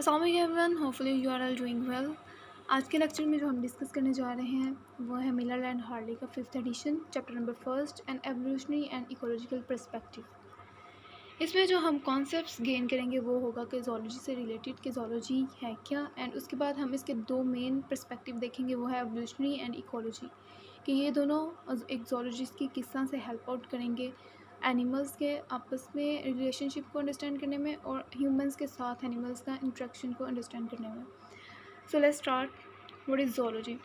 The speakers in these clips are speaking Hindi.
अस्सलाम वालेकुम everyone, hopefully you are all doing well. आज के लेक्चर में जो हम डिस्कस करने जा रहे हैं वो है मिलर एंड हार्डी का 5th edition, chapter number 1, an evolutionary and ecological perspective. इसमें जो हम कॉन्सेप्ट्स गेन करेंगे वो होगा कि ज़ूलॉजी से रिलेटेड कि ज़ूलॉजी है क्या, एंड उसके बाद हम इसके दो मेन पर्सपेक्टिव देखेंगे, वो है एवोल्यूशनरी एंड इकोलॉजी, कि ये दोनों एक ज़ूलॉजिस्ट की किस तरह से हेल्प आउट करेंगे एनिमल्स के आपस में रिलेशनशिप को अंडरस्टैंड करने में और ह्यूमंस के साथ एनिमल्स का इंट्रैक्शन को अंडरस्टैंड करने में। So let's start. What is zoology?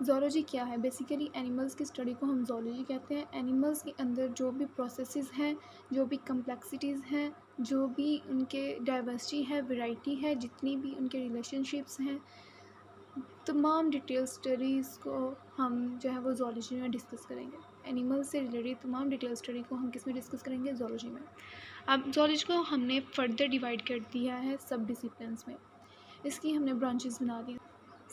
Zoology क्या है? बेसिकली एनिमल्स की स्टडी को हम ज़ूलॉजी कहते हैं। एनिमल्स के अंदर जो भी प्रोसेसेस हैं, जो भी कम्प्लेक्सिटीज़ हैं, जो भी उनके डाइवर्सिटी है, वैरायटी है, जितनी भी उनके रिलेशनशिप्स हैं, तमाम डिटेल स्टडीज़ को हम जो है वो ज़ूलॉजी में डिस्कस करेंगे। एनिमल्स से रिलेटेड तमाम डिटेल स्टडी को हम किस में डिस्कस करेंगे? ज़ूलॉजी में। अब ज़ूलॉजी को हमने फर्दर डिवाइड कर दिया है सब डिसिप्लिन्स में। इसकी हमने ब्रांचेस बना दी।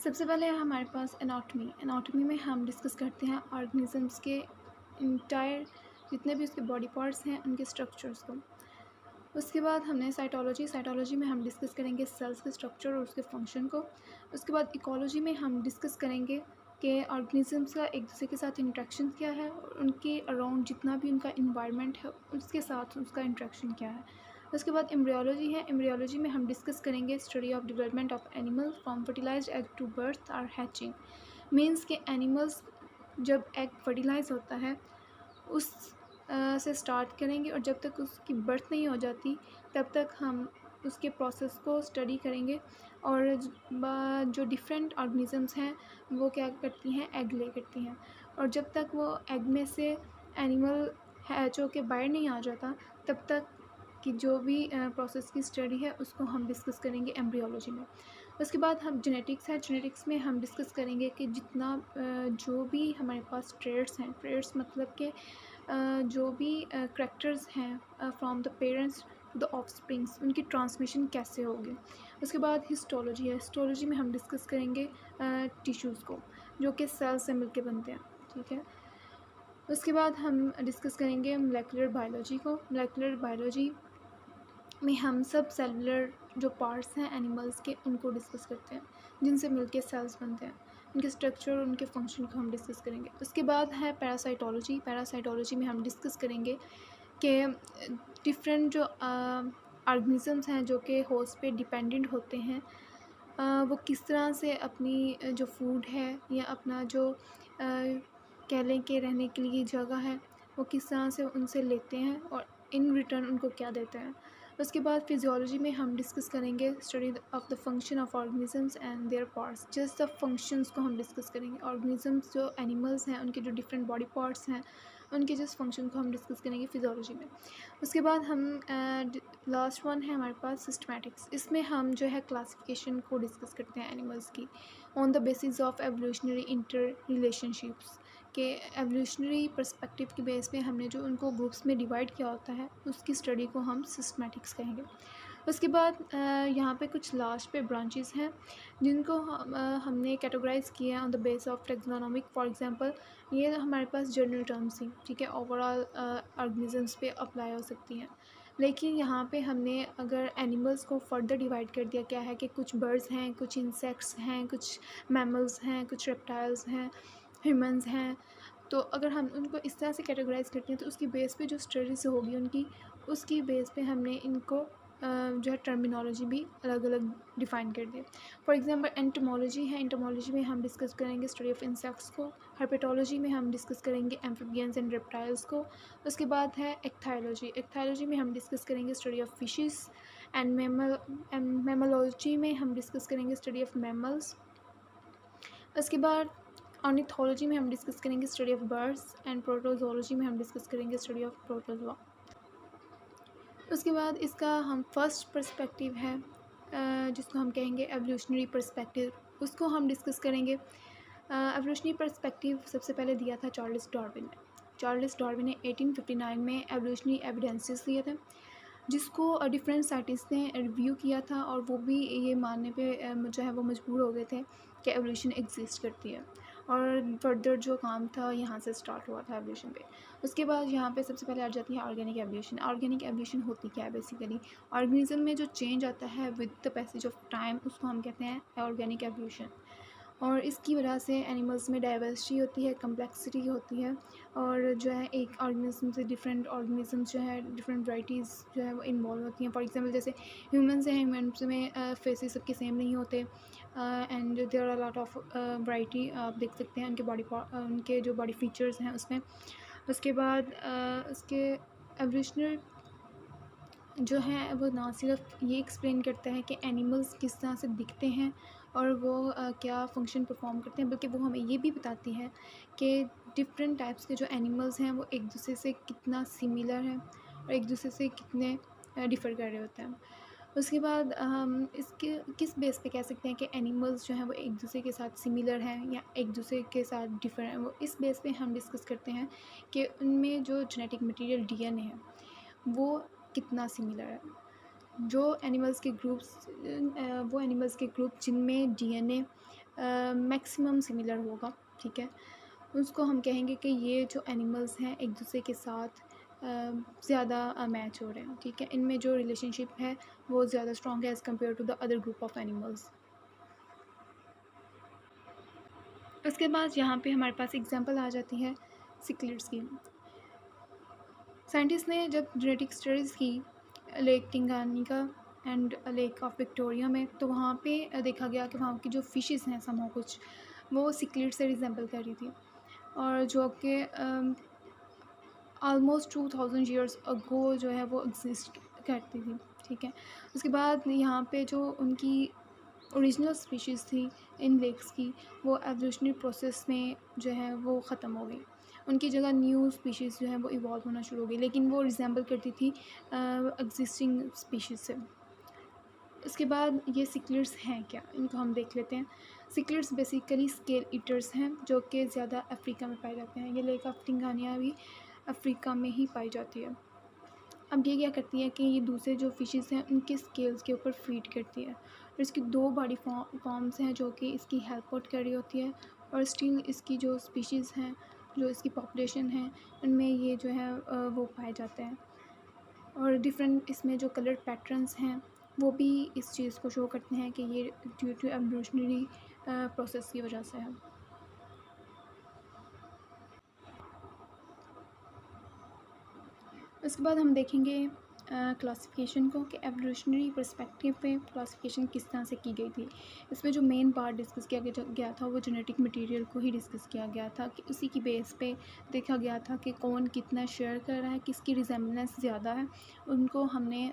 सबसे पहले है हमारे पास एनाटॉमी। एनाटॉमी में हम डिस्कस करते हैं ऑर्गेनिजम्स के इंटायर जितने भी उसके बॉडी पार्ट्स हैं उनके स्ट्रक्चर्स को। उसके बाद हमने साइटोलॉजी। साइटोलॉजी में हम डिस्कस करेंगे सेल्स के स्ट्रक्चर और उसके फंक्शन को। उसके बाद इकोलॉजी में हम डिस्कस करेंगे कि ऑर्गेनिजम्स का एक दूसरे के साथ इंट्रैक्शन क्या है और उनके अराउंड जितना भी उनका इन्वायरमेंट है उसके साथ उसका इंट्रैक्शन क्या है। उसके बाद एम्ब्रियोलॉजी है। एम्ब्रियोलॉजी में हम डिस्कस करेंगे study of development of animal from fertilised egg to birth और हैचिंग। मीन्स के एनिमल्स जब एग फर्टिलाइज होता है उस से स्टार्ट करेंगे और जब तक उसकी बर्थ नहीं हो जाती तब तक हम उसके प्रोसेस को स्टडी करेंगे। और जो डिफरेंट ऑर्गेनिजम्स हैं वो क्या करती हैं, एग ले करती हैं, और जब तक वो एग में से एनिमल हैच होके बाहर नहीं आ जाता तब तक कि जो भी प्रोसेस की स्टडी है उसको हम डिस्कस करेंगे एम्ब्रियोलॉजी में। उसके बाद हम जेनेटिक्स है। जेनेटिक्स में हम डिस्कस करेंगे कि जितना जो भी हमारे पास ट्रेड्स हैं, ट्रेड्स मतलब कि जो भी करैक्टर्स हैं from the parents to the offsprings, उनकी ट्रांसमिशन कैसे होगी। उसके बाद हिस्टोलॉजी है। हिस्टोलॉजी में हम डिस्कस करेंगे टिश्यूज़ को जो कि सेल से मिलके बनते हैं, ठीक है। उसके बाद हम डिस्कस करेंगे मोलेकुलर बायोलॉजी को। मोलेकुलर बायोलॉजी में हम सब सेलुलर जो पार्ट्स हैं एनिमल्स के उनको डिस्कस करते हैं जिनसे मिलके सेल्स बनते हैं, उनके स्ट्रक्चर और उनके फंक्शन को हम डिस्कस करेंगे। उसके बाद है पैरासाइटोलॉजी। पैरासाइटोलॉजी में हम डिस्कस करेंगे कि डिफरेंट जो ऑर्गेनिजम्स हैं जो कि होस्ट पे डिपेंडेंट होते हैं, वो किस तरह से अपनी जो फूड है या अपना जो कह लें कि रहने के लिए जगह है वो किस तरह से उनसे लेते हैं और इन रिटर्न उनको क्या देते हैं। उसके बाद फिजियोलॉजी में हम डिस्कस करेंगे study of the function of organisms and there parts. Just the functions को हम डिस्कस करेंगे। ऑर्गेनिजम्स जो एनिमल्स हैं उनके जो डिफरेंट बॉडी पार्ट्स हैं उनके जस्ट फंक्शन को हम डिस्कस करेंगे फिजियोलॉजी में। उसके बाद हम लास्ट वन है हमारे पास सिस्टमैटिक्स। इसमें हम जो है क्लासिफिकेशन को डिस्कस करते हैं एनिमल्स की on the basis of evolutionary inter relationships के एवोल्यूशनरी पर्सपेक्टिव के बेस पे हमने जो उनको ग्रुप्स में डिवाइड किया होता है उसकी स्टडी को हम सिस्टमैटिक्स कहेंगे। उसके बाद यहाँ पे कुछ लास्ट पे ब्रांचेस हैं जिनको हमने कैटेगराइज किया है on the base of taxonomic. For example ये हमारे पास जनरल टर्म्स थी, ठीक है, ओवरऑल ऑर्गेनिजम्स पे अप्लाई हो सकती हैं। लेकिन यहाँ पे हमने अगर एनिमल्स को फर्दर डिवाइड कर दिया क्या है कि कुछ बर्ड्स हैं, कुछ इंसेक्ट्स हैं, कुछ मैमल्स हैं, कुछ रेप्टाइल्स हैं, ह्यूमंस हैं। तो अगर हम उनको इस तरह से कैटेगराइज़ करते हैं तो उसकी बेस पे जो स्टडीज़ होगी उनकी, उसकी बेस पे हमने इनको जो है टर्मिनोलॉजी भी अलग अलग डिफ़ाइन कर दिया। फॉर एग्जांपल एंटोमोलॉजी है। एंटोमोलॉजी में हम डिस्कस करेंगे स्टडी ऑफ इंसेक्ट्स को। हर्पेटोलॉजी में हम डिस्कस करेंगे एम्फीबियंस एंड रेप्टाइल्स को। उसके बाद है एक्थायोलॉजी। एक्थायोलॉजी में हम डिस्कस करेंगे study of fishes and mammalogy में हम डिस्कस करेंगे स्टडी ऑफ मैमल्स। उसके बाद ऑर्निथोलॉजी में हम डिस्कस करेंगे study of birds and protozoology में हम डिस्कस करेंगे स्टडी ऑफ प्रोटोजोआ। उसके बाद इसका हम फर्स्ट पर्सपेक्टिव है जिसको हम कहेंगे एवोल्यूशनरी पर्सपेक्टिव, उसको हम डिस्कस करेंगे। एवोल्यूशनरी पर्सपेक्टिव सबसे पहले दिया था चार्ल्स डार्विन ने। चार्ल्स डार्विन ने 1859 में एवोल्यूशनरी एविडेंसेस दिए थे जिसको डिफरेंट साइंटिस्ट ने रिव्यू किया था और वो भी ये मानने पे जो है वो मजबूर हो गए थे कि एवोल्यूशन एग्जिस्ट करती है। और फर्दर जो काम था यहाँ से स्टार्ट हुआ था एवोल्यूशन पे। उसके बाद यहाँ पे सबसे पहले आ जाती है ऑर्गेनिक एवोल्यूशन। ऑर्गेनिक एवोल्यूशन होती क्या है बेसिकली? ऑर्गेनिज्म में जो चेंज आता है with the passage of time उसको हम कहते हैं ऑर्गेनिक एवोल्यूशन। और इसकी वजह से एनिमल्स में डाइवर्सिटी होती है, कम्प्लेक्सिटी होती है, और जो है एक ऑर्गेनिज्म से डिफरेंट ऑर्गेनिज्म जो है डिफरेंट वैराइटीज़ जो है वो इन्वॉल्व होती हैं। फॉर एग्जांपल जैसे ह्यूमन्स हैं, ह्यूमन्स में फेसेस सबके सेम नहीं होते, and there are lot of variety आप देख सकते हैं उनके उनके जो बॉडी फीचर्स हैं उसमें। उसके बाद उसके एवोल्यूशनरी जो है वो ना सिर्फ ये एक्सप्लेन करता है कि एनिमल्स किस तरह से दिखते हैं और वो क्या फ़ंक्शन परफॉर्म करते हैं, बल्कि वो हमें ये भी बताती है कि डिफरेंट टाइप्स के जो एनिमल्स हैं वो एक दूसरे से कितना सिमिलर हैं और एक दूसरे से कितने डिफ़र कर रहे होते हैं। उसके बाद हम इसके किस बेस पे कह सकते हैं कि एनिमल्स जो हैं वो एक दूसरे के साथ सिमिलर हैं या एक दूसरे के साथ डिफर हैं, वो इस बेस पे हम डिस्कस करते हैं कि उनमें जो जेनेटिक मटेरियल डीएनए है वो कितना सिमिलर है। जो एनिमल्स के ग्रुप्स वो एनिमल्स के ग्रुप जिनमें डीएनए मैक्सिमम सिमिलर होगा, ठीक है, उसको हम कहेंगे कि ये जो एनिमल्स हैं एक दूसरे के साथ ज़्यादा मैच हो रहे हैं, ठीक है, इनमें जो रिलेशनशिप है वो ज़्यादा स्ट्रॉन्ग है as compare to the other group of animals. उसके बाद यहाँ पे हमारे पास एग्जांपल आ जाती है सिक्लिड्स की। साइंटिस्ट ने जब जेनेटिक स्टडीज़ की lake Tanganyika and lake of Victoria में, तो वहाँ पे देखा गया कि वहाँ की जो फ़िशेस हैं समहाउ कुछ वो सिक्लिड से रिजेंबल कर रही थी, और जो कि ऑलमोस्ट 2000 ईयर्स अगो जो है वो एग्जिस्ट करती थी, ठीक है। उसके बाद यहाँ पे जो उनकी ओरिजिनल स्पीशीज़ थी इन लेक्स की, वो एवोल्यूशनरी प्रोसेस में जो है वो ख़त्म हो गई। उनकी जगह न्यू स्पीशीज़ जो है वो इवॉल्व होना शुरू हो गई, लेकिन वो रिजेंबल करती थी एग्जिस्टिंग स्पीशीज़ से। उसके बाद ये सिक्लिड्स हैं क्या, इनको हम देख लेते हैं। सिक्लिड्स बेसिकली स्केल ईटर्स हैं जो कि ज़्यादा अफ्रीका में पाए जाते हैं। ये लेक ऑफ टिंगानिया भी अफ्रीका में ही पाई जाती है। अब ये क्या करती है कि ये दूसरे जो फ़िशेज़ हैं उनके स्केल्स के ऊपर फीड करती है, और इसकी दो बॉडी फॉर्म्स हैं जो कि इसकी हेल्प आउट कर रही होती है, और स्टिल इसकी जो स्पीशीज़ हैं, जो इसकी पॉपुलेशन है, उनमें ये जो है वो पाए जाते हैं। और डिफरेंट इसमें जो कलर पैटर्न्स हैं वो भी इस चीज़ को शो करते हैं कि ये ड्यू टू एवोल्यूशनरी प्रोसेस की वजह से है। उसके बाद हम देखेंगे क्लासिफिकेशन को कि एवोल्यूशनरी पर्सपेक्टिव पे क्लासिफिकेशन किस तरह से की गई थी। इसमें जो मेन पार्ट डिस्कस किया गया था वो जेनेटिक मटेरियल को ही डिस्कस किया गया था, कि उसी की बेस पे देखा गया था कि कौन कितना शेयर कर रहा है, किसकी रिजेम्बलेंस ज़्यादा है, उनको हमने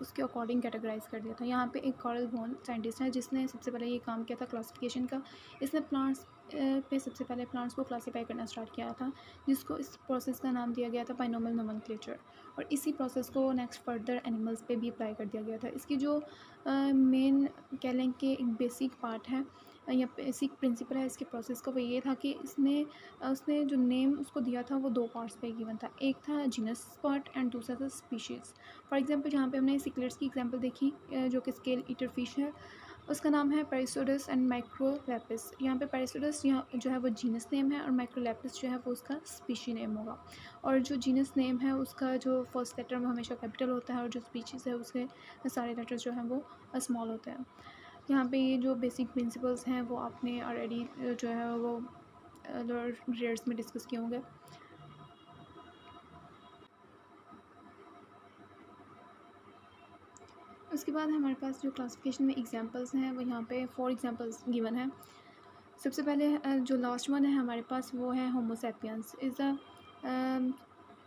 उसके अकॉर्डिंग कैटेगराइज कर दिया था। यहाँ पे एक कॉरल बोन साइंटिस्ट है जिसने सबसे पहले ये काम किया था क्लासिफिकेशन का। इसने प्लांट्स पे सबसे पहले प्लांट्स को क्लासीफाई करना स्टार्ट किया था, जिसको इस प्रोसेस का नाम दिया गया था बाइनोमियल नोमेनक्लेचर, और इसी प्रोसेस को नेक्स्ट फर्दर एनिमल्स पे भी अप्लाई कर दिया गया था। इसकी जो मेन कह लें कि एक बेसिक पार्ट है या बेसिक प्रिंसिपल है इसके प्रोसेस का, वो ये था कि उसने जो नेम उसको दिया था वो दो पार्ट्स पे गिवन था। एक था जीनस पार्ट एंड दूसरा था स्पीशीज़। फॉर एग्जांपल यहाँ पे हमने सिक्लेट्स की एग्जांपल देखी, जो कि स्केल ईटर फिश है, उसका नाम है पेरिसोडस एंड माइक्रोलैपिस। यहाँ पे पेरिसोडस यहाँ जो है वो जीनस नेम है, और माइक्रोलैपिस जो है वो उसका स्पीशी नेम होगा। और जो जीनस नेम है उसका जो फर्स्ट लेटर वो हमेशा कैपिटल होता है, और जो स्पीशीज़ है उसके सारे लेटर्स जो हैं वो स्मॉल होते हैं। यहाँ पे ये जो बेसिक प्रिंसिपल्स हैं वो आपने ऑलरेडी जो है वो रेयर्स में डिस्कस किए होंगे। उसके बाद हमारे पास जो क्लासिफिकेशन में एग्जांपल्स हैं वो यहाँ पे 4 एग्जांपल्स गिवन है। सबसे पहले जो लास्ट वन है हमारे पास वो है Homo sapiens is a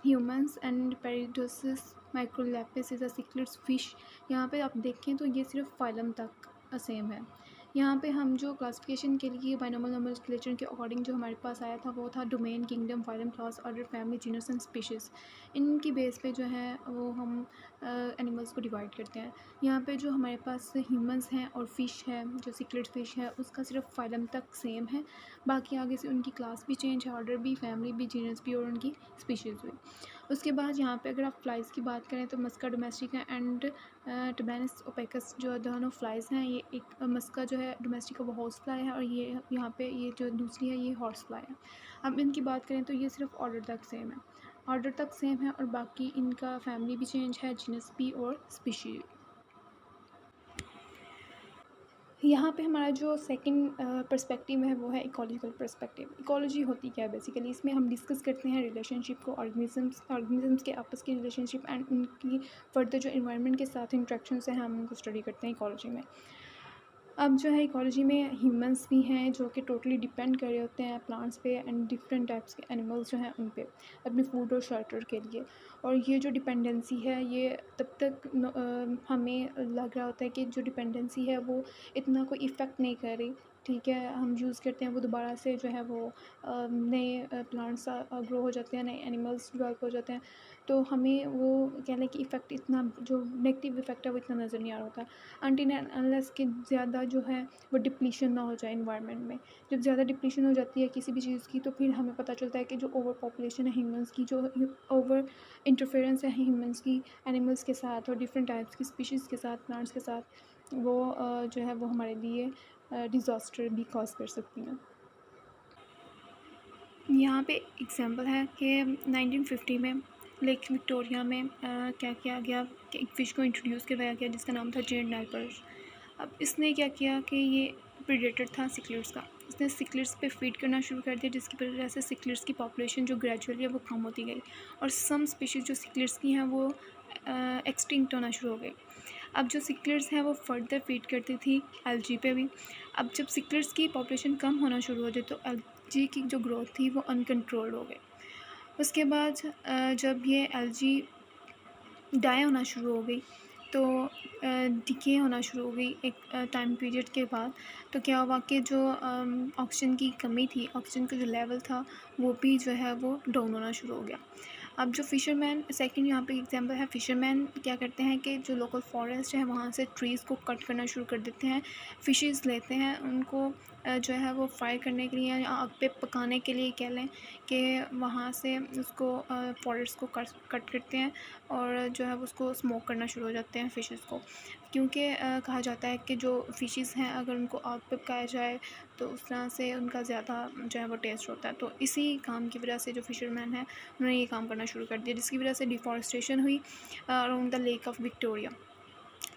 humans and peridosis microlepis is a cichlids fish. यहाँ पे आप देखें तो ये सिर्फ फाइलम तक सेम है। यहाँ पे हम जो क्लासिफिकेशन के लिए बाइनोमियल नोमेनक्लेचर के अकॉर्डिंग जो हमारे पास आया था वो था domain, kingdom, phylum, class, order, family, genus and species. इनकी बेस पे जो है वो हम एनिमल्स को डिवाइड करते हैं। यहाँ पे जो हमारे पास ह्यूमंस हैं और फ़िश है, जो सिक्लिड फ़िश है, उसका सिर्फ फाइलम तक सेम है, बाकी आगे से उनकी क्लास भी चेंज है, ऑर्डर भी, फैमिली भी, जीनस भी, और उनकी स्पीशीज़ भी। उसके बाद यहाँ पे अगर आप फ्लाइज़ की बात करें तो मस्का डोमेस्टिका एंड टबैनस ओपेकस जो दोनों फ्लाइज़ हैं, ये एक मस्का जो है डोमेस्टिका वो हाउस फ्लाई है, और ये यहाँ पे ये जो दूसरी है ये हॉर्स फ्लाई है। अब इनकी बात करें तो ये सिर्फ ऑर्डर तक सेम है, ऑर्डर तक सेम है, और बाकी इनका फैमिली भी चेंज है, जीनस भी और स्पीशीज। यहाँ पे हमारा जो सेकंड पर्सपेक्टिव है वो है इकोलॉजिकल पर्सपेक्टिव। इकोलॉजी होती क्या है बेसिकली, इसमें हम डिस्कस करते हैं रिलेशनशिप को, ऑर्गेनिजम्स के आपस की रिलेशनशिप एंड उनकी फर्दर जो इन्वायरमेंट के साथ इंट्रैक्शंस हैं हम उनको स्टडी करते हैं इकोलॉजी में। अब जो है इकोलॉजी में ह्यूमंस भी हैं जो कि टोटली डिपेंड कर रहे होते हैं प्लांट्स पे एंड डिफरेंट टाइप्स के एनिमल्स जो हैं उन पे अपने फूड और शेल्टर के लिए। और ये जो डिपेंडेंसी है ये तब तक हमें लग रहा होता है कि जो डिपेंडेंसी है वो इतना कोई इफ़ेक्ट नहीं कर रही, ठीक है, हम यूज़ करते हैं वो दोबारा से जो है वो नए प्लांट्स ग्रो हो जाते हैं, नए एनिमल्स डेवलप हो जाते हैं, तो हमें वो कह लें कि इफ़ेक्ट इतना जो नेगेटिव इफ़ेक्ट है वो इतना नज़र नहीं आ रहा होता अनटिल एंड अनलेस कि ज़्यादा जो है वो डिप्लीशन ना हो जाए इन्वायरमेंट में। जब ज़्यादा डिप्लीशन हो जाती है किसी भी चीज़ की तो फिर हमें पता चलता है कि जो ओवर पॉपुलेशन है ह्यूमंस की, जो ओवर इंटरफेरेंस है ह्यूमंस की एनिमल्स के साथ और डिफरेंट टाइप्स की स्पीशीज़ के साथ, प्लांट्स के साथ, वो जो है वो हमारे लिए डिज़ास्टर भी कॉज कर सकती हैं। यहाँ पे एग्जांपल है कि 1950 में लेक विक्टोरिया में क्या किया गया कि एक फ़िश को इंट्रोड्यूस करवाया गया जिसका नाम था जेड नाइपर्स। अब इसने क्या किया कि ये प्रेडेटर था सिक्लिड्स का, इसने सिक्लिड्स पे फीड करना शुरू कर दिया जिसकी वजह से सिक्लिड्स की पॉपुलेशन जो ग्रेजुअली है वो कम होती गई और सम स्पीशीज़ जो सिक्लिड्स की हैं वो एक्सटिंक्ट होना शुरू हो गई। अब जो सिक्लिड्स हैं वो फर्दर फीड करती थी एलजी पे भी। अब जब सिक्लिड्स की पॉपुलेशन कम होना शुरू हो गई तो एलजी की जो ग्रोथ थी वो अनकंट्रोल्ड हो गई। उसके बाद जब ये एलजी डाई होना शुरू हो गई तो डिके होना शुरू हो गई एक टाइम पीरियड के बाद, तो क्या हुआ कि जो ऑक्सीजन की कमी थी, ऑक्सीजन का जो लेवल था वो भी जो है वो डाउन होना शुरू हो गया। अब जो फ़िशरमैन सेकंड यहाँ पे एग्जांपल है, फ़िशरमैन क्या करते हैं कि जो लोकल फॉरेस्ट है वहाँ से ट्रीज़ को कट करना शुरू कर देते हैं, फ़िशेस लेते हैं उनको जो है वो फ्राई करने के लिए या आग पे पकाने के लिए कह लें कि वहाँ से उसको फॉरेस्ट को कट करते हैं और जो है उसको स्मोक करना शुरू हो जाते हैं फ़िशेस को, क्योंकि कहा जाता है कि जो फ़िशेस हैं अगर उनको आग पे पकाया जाए तो उस तरह से उनका ज़्यादा जो है वो टेस्ट होता है। तो इसी काम की वजह से जो फ़िशरमैन है उन्होंने ये काम करना शुरू कर दिया जिसकी वजह से डिफ़ॉरेस्टेशन हुई around the lake of Victoria.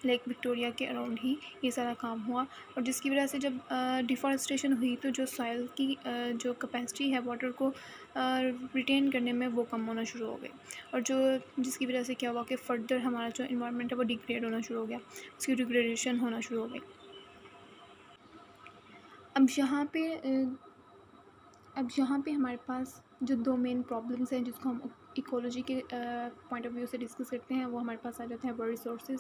Lake Victoria के अराउंड ही ये सारा काम हुआ और जिसकी वजह से जब डिफ़ॉरेस्टेशन हुई तो जो सॉइल की जो कैपेसिटी है वाटर को रिटेन करने में वो कम होना शुरू हो गई और जो जिसकी वजह से क्या हुआ कि फ़र्दर हमारा जो इन्वायरमेंट है वो डिग्रेड होना शुरू हो गया, उसकी डिग्रेडेशन होना शुरू हो गई। अब यहाँ पे हमारे पास जो दो मेन प्रॉब्लम्स हैं जिसको हम इकोलॉजी के पॉइंट ऑफ व्यू से डिस्कस करते हैं वो हमारे पास आ जाते हैं वर्ल्ड रिसोर्सेज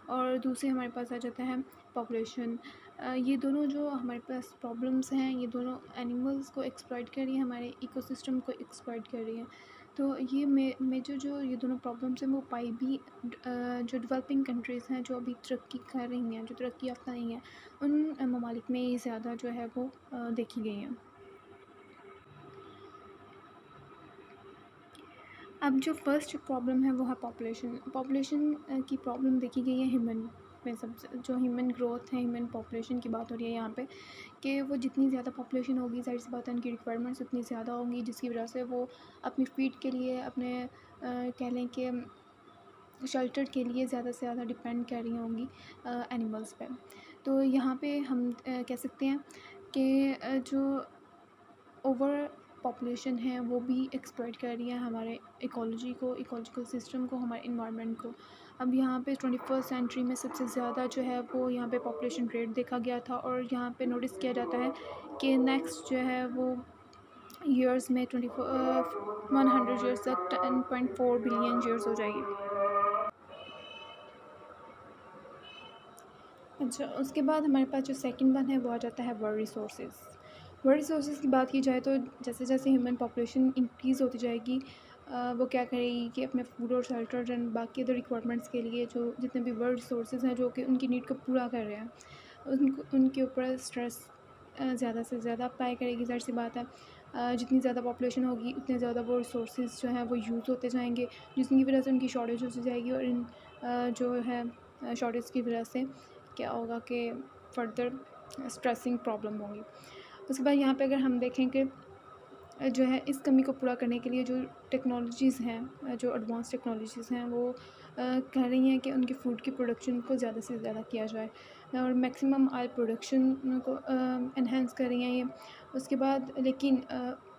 और दूसरे हमारे पास आ जाता है पॉपुलेशन। ये दोनों जो हमारे पास प्रॉब्लम्स हैं ये दोनों एनिमल्स को एक्सप्लॉइट कर रही हैं, हमारे इकोसिस्टम को एक्सप्लॉइट कर रही हैं। तो ये मेजर जो ये दोनों प्रॉब्लम्स हैं वो पाई भी जो डेवलपिंग कंट्रीज़ हैं जो अभी तरक्की कर रही हैं, जो तरक्की याफ्ता नहीं हैं, उन ममालिक में ये ज़्यादा जो है वो देखी गई हैं। अब जो फर्स्ट प्रॉब्लम है वो है पॉपुलेशन की प्रॉब्लम देखी गई है ह्यूमन में। सबसे जो ह्यूमन ग्रोथ है, ह्यूमन पॉपुलेशन की बात हो रही है यहाँ पे कि वो जितनी ज़्यादा पॉपुलेशन होगी ज़ाहिर सी बात है उनकी रिक्वायरमेंट्स उतनी ज़्यादा होंगी जिसकी वजह से वो अपनी फीड के लिए अपने कह लें कि शेल्टर के लिए ज़्यादा से ज़्यादा डिपेंड कर रही होंगी एनिमल्स पे। तो यहाँ पे हम कह सकते हैं कि जो ओवर पॉपुलेशन है वो भी एक्सप्लॉइट कर रही है हमारे इकोलॉजी को, इकोलॉजिकल सिस्टम को, हमारे इन्वायरमेंट को। अब यहाँ पे 21st सेंचुरी में सबसे ज़्यादा जो है वो यहाँ पे पॉपुलेशन रेट देखा गया था और यहाँ पे नोटिस किया जाता है कि नेक्स्ट जो है वो ईयर्स में 100 ईयर्स तक 10.4 बिलियन ईयर्स हो जाएगी। अच्छा, उसके बाद हमारे पास जो सेकंड वन है वो आ जाता है वर्ल्ड रिसोर्सेज। वर्ल्ड रिसोर्सेज की बात की जाए तो जैसे जैसे ह्यूमन पॉपुलेशन इंक्रीज़ होती जाएगी वो क्या करेगी कि अपने फूड और शेल्टर एंड बाकी अदर रिक्वायरमेंट्स के लिए जो जितने भी वर्ल्ड रिसोर्सेज हैं जो कि उनकी नीड को पूरा कर रहे हैं उनके ऊपर स्ट्रेस ज़्यादा से ज़्यादा अप्लाई करेगी। ज़ाहिर सी बात है जितनी ज़्यादा पॉपुलेशन होगी उतने ज़्यादा वो रिसोर्सेज जो हैं वो यूज़ होते जाएंगे जिसकी वजह से उनकी शॉर्टेज होती जाएगी और जो है शॉर्टेज की वजह से क्या होगा कि फर्दर स्ट्रेसिंग प्रॉब्लम होंगी। उसके बाद यहाँ पे अगर हम देखें कि जो है इस कमी को पूरा करने के लिए जो टेक्नोलॉजीज़ हैं, जो एडवांस टेक्नोलॉजीज़ हैं, वो कह रही हैं कि उनकी फ़ूड की प्रोडक्शन को ज़्यादा से ज़्यादा किया जाए और मैक्सिमम ऑयल प्रोडक्शन को एनहांस कर रही हैं ये। उसके बाद लेकिन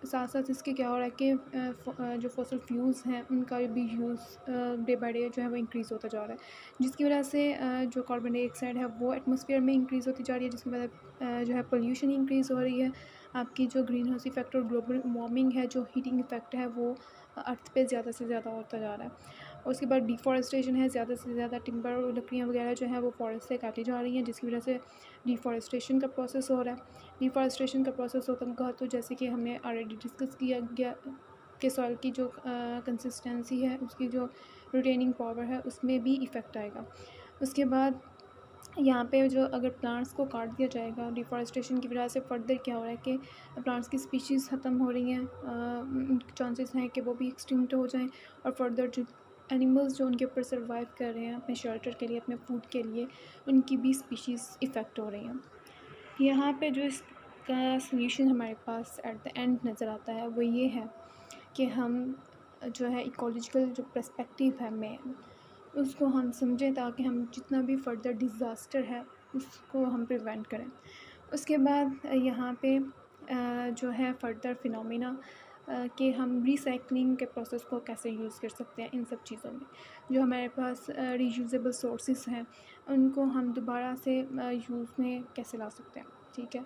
साथ साथ इसके क्या हो रहा है कि जो फॉसिल फ्यूल्स हैं उनका भी यूज़ डे बाय डे जो है वो इंक्रीज़ होता जा रहा है, जिसकी वजह से जो कार्बन डाइऑक्साइड है वो एटमॉस्फेयर में इंक्रीज़ होती जा रही है, जिसकी वजह जो है पोल्यूशन इंक्रीज़ हो रही है। आपकी जो ग्रीन हाउस इफ़ेक्ट और ग्लोबल वार्मिंग है, जो हीटिंग इफ़ेक्ट है, वो अर्थ पे ज़्यादा से ज़्यादा होता जा रहा है। और उसके बाद डिफ़ॉरेस्टेशन है, ज़्यादा से ज़्यादा टिम्बर और लकड़ियाँ वगैरह जो हैं वो फॉरेस्ट से काटी जा रही हैं, जिसकी वजह से डिफ़ॉरेस्टेशन का प्रोसेस हो रहा है। डिफ़ॉरेस्टेशन का प्रोसेस होता तो जैसे कि हमने ऑलरेडी डिस्कस किया गया कि सॉइल की जो कंसिस्टेंसी है, उसकी जो रिटेनिंग पावर है, उसमें भी इफ़ेक्ट आएगा। उसके बाद यहाँ पे जो अगर प्लांट्स को काट दिया जाएगा डिफ़ॉरेस्टेशन की वजह से, फर्दर क्या हो रहा है कि प्लांट्स की स्पीशीज़ ख़त्म हो रही हैं, चांसेस हैं कि वो भी एक्सटिंक्ट हो जाएं और फर्दर जो एनिमल्स जो उनके ऊपर सर्वाइव कर रहे हैं अपने शेल्टर के लिए, अपने फूड के लिए, उनकी भी स्पीशीज़ इफ़ेक्ट हो रही हैं। यहाँ पे जो इसका सल्यूशन हमारे पास एट द एंड नज़र आता है वो ये है कि हम जो है इकोलॉजिकल जो पर्सपेक्टिव है मेन, उसको हम समझें ताकि हम जितना भी फर्दर डिज़ास्टर है उसको हम प्रिवेंट करें। उसके बाद यहाँ पे जो है फर्दर फिनोमिना कि हम रिसाइकलिंग के प्रोसेस को कैसे यूज़ कर सकते हैं इन सब चीज़ों में। जो हमारे पास रीयूजेबल सोर्सेस हैं उनको हम दोबारा से यूज़ में कैसे ला सकते हैं, ठीक है।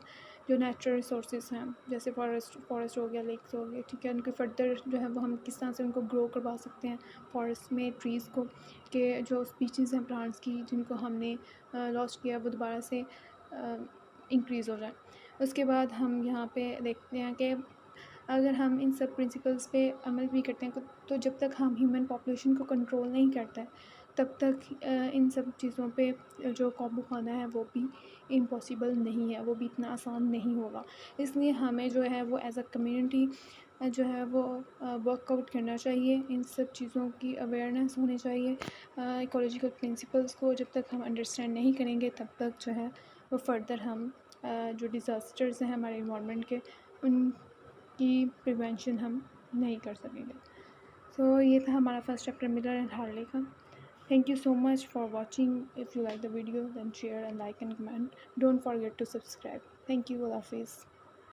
जो नेचुरल रिसोर्सेज हैं जैसे फॉरेस्ट हो गया, लेक्स हो गए, ठीक है, उनके फर्दर जो है वो हम किस तरह से उनको ग्रो करवा सकते हैं फॉरेस्ट में ट्रीज़ को, कि जो स्पीशीज़ हैं प्लांट्स की जिनको हमने लॉस्ट किया वो दोबारा से इंक्रीज़ हो जाए। उसके बाद हम यहाँ पे देखते हैं कि अगर हम इन सब प्रिंसिपल्स पे अमल भी करते हैं तो जब तक हम ह्यूमन पॉपुलेशन को कंट्रोल नहीं करते हैं तब तक इन सब चीज़ों पे जो काबू पाना है वो भी इम्पॉसिबल नहीं है, वो भी इतना आसान नहीं होगा। इसलिए हमें जो है वो एज अ कम्युनिटी जो है वो वर्कआउट करना चाहिए, इन सब चीज़ों की अवेयरनेस होनी चाहिए। इकोलॉजिकल प्रिंसिपल्स को जब तक हम अंडरस्टैंड नहीं करेंगे तब तक जो है वो फर्दर हम जो डिज़ास्टर्स हैं हमारे इन्वायरमेंट के, उनकी प्रिवेंशन हम नहीं कर सकेंगे। सो ये था हमारा first chapter Miller and Harley का। Thank you so much for watching. If you like the video, then share and like and comment. Don't forget to subscribe. Thank you. Allah Hafiz.